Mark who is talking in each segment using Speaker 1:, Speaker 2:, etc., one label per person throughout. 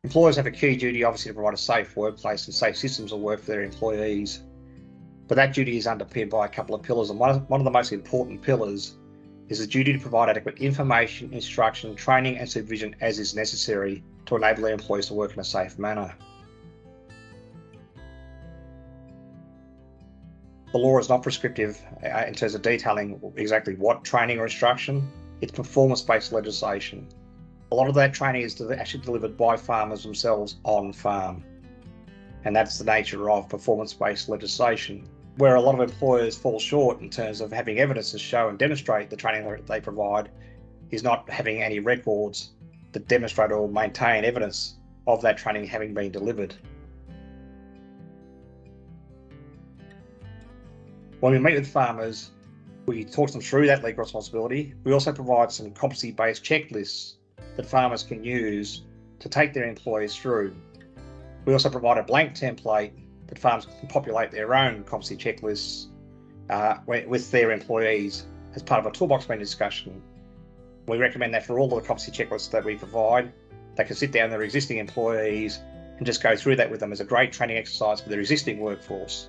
Speaker 1: Employers have a key duty, obviously, to provide a safe workplace and safe systems of work for their employees. But that duty is underpinned by a couple of pillars, and one of the most important pillars is the duty to provide adequate information, instruction, training and supervision as is necessary to enable their employees to work in a safe manner. The law is not prescriptive in terms of detailing exactly what training or instruction. It's performance-based legislation. A lot of that training is actually delivered by farmers themselves on farm. And that's the nature of performance-based legislation, where a lot of employers fall short in terms of having evidence to show and demonstrate the training that they provide is not having any records that demonstrate or maintain evidence of that training having been delivered. When we meet with farmers, we talk them through that legal responsibility. We also provide some competency-based checklists that farmers can use to take their employees through. We also provide a blank template that farmers can populate their own competency checklists with their employees as part of a toolbox meeting discussion. We recommend that for all the competency checklists that we provide, they can sit down with their existing employees and just go through that with them as a great training exercise for their existing workforce.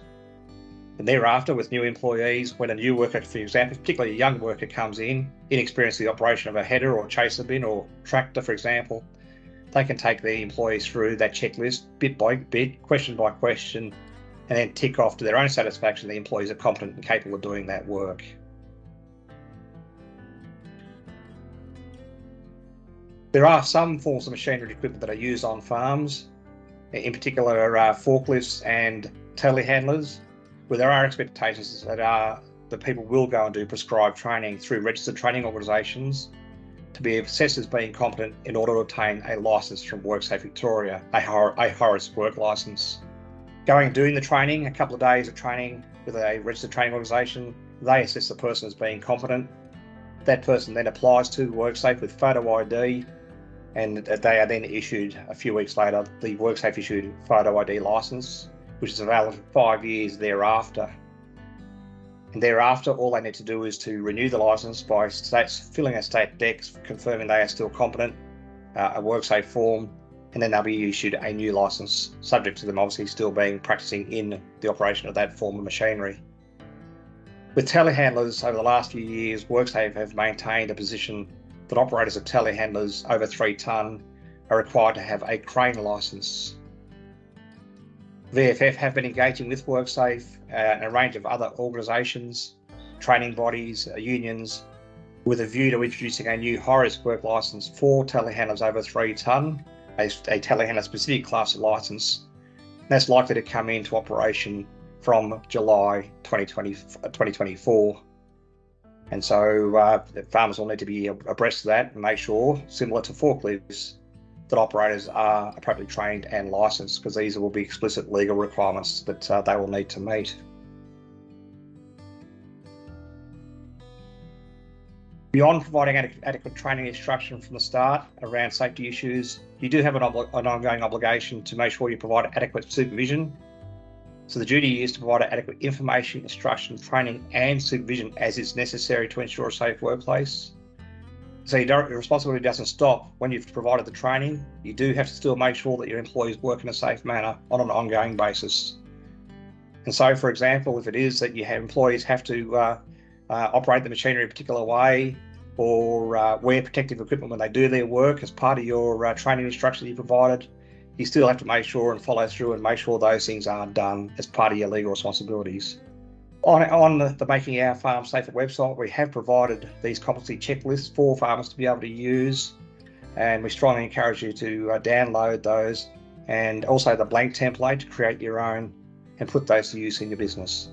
Speaker 1: And thereafter, with new employees, when a new worker, for example, particularly a young worker comes in, inexperienced in the operation of a header or chaser bin or tractor, for example, they can take the employees through that checklist bit by bit, question by question, and then tick off to their own satisfaction the employees are competent and capable of doing that work. There are some forms of machinery and equipment that are used on farms, in particular forklifts and telehandlers, where there are expectations that people will go and do prescribed training through registered training organisations to be assessed as being competent in order to obtain a licence from WorkSafe Victoria, a high-risk work licence. Going and doing the training, a couple of days of training with a registered training organisation, they assess the person as being competent. That person then applies to WorkSafe with photo ID, and they are then issued a few weeks later the WorkSafe issued photo ID licence, which is valid for 5 years thereafter. And thereafter, all they need to do is to renew the licence by filling a state dex, confirming they are still competent, a WorkSafe form, and then they'll be issued a new licence, subject to them obviously still practising in the operation of that form of machinery. With telehandlers, over the last few years, WorkSafe have maintained a position that operators of telehandlers over 3 tonne are required to have a crane licence. VFF have been engaging with WorkSafe and a range of other organisations, training bodies, unions, with a view to introducing a new high-risk work licence for telehandlers over 3 tonne, a telehandler specific class of licence. That's likely to come into operation from July 2024. And so farmers will need to be abreast of that and make sure, similar to forklifts, that operators are appropriately trained and licensed, because these will be explicit legal requirements that they will need to meet. Beyond providing adequate training instruction from the start around safety issues, you do have an ongoing obligation to make sure you provide adequate supervision. So the duty is to provide adequate information, instruction, training and supervision as is necessary to ensure a safe workplace. So your responsibility doesn't stop when you've provided the training. You do have to still make sure that your employees work in a safe manner on an ongoing basis. And so, for example, if it is that you have employees have to operate the machinery in a particular way, or wear protective equipment when they do their work as part of your training instruction you provided, you still have to make sure and follow through and make sure those things are done as part of your legal responsibilities. On the Making Our Farm Safer website, we have provided these competency checklists for farmers to be able to use, and we strongly encourage you to download those, and also the blank template to create your own and put those to use in your business.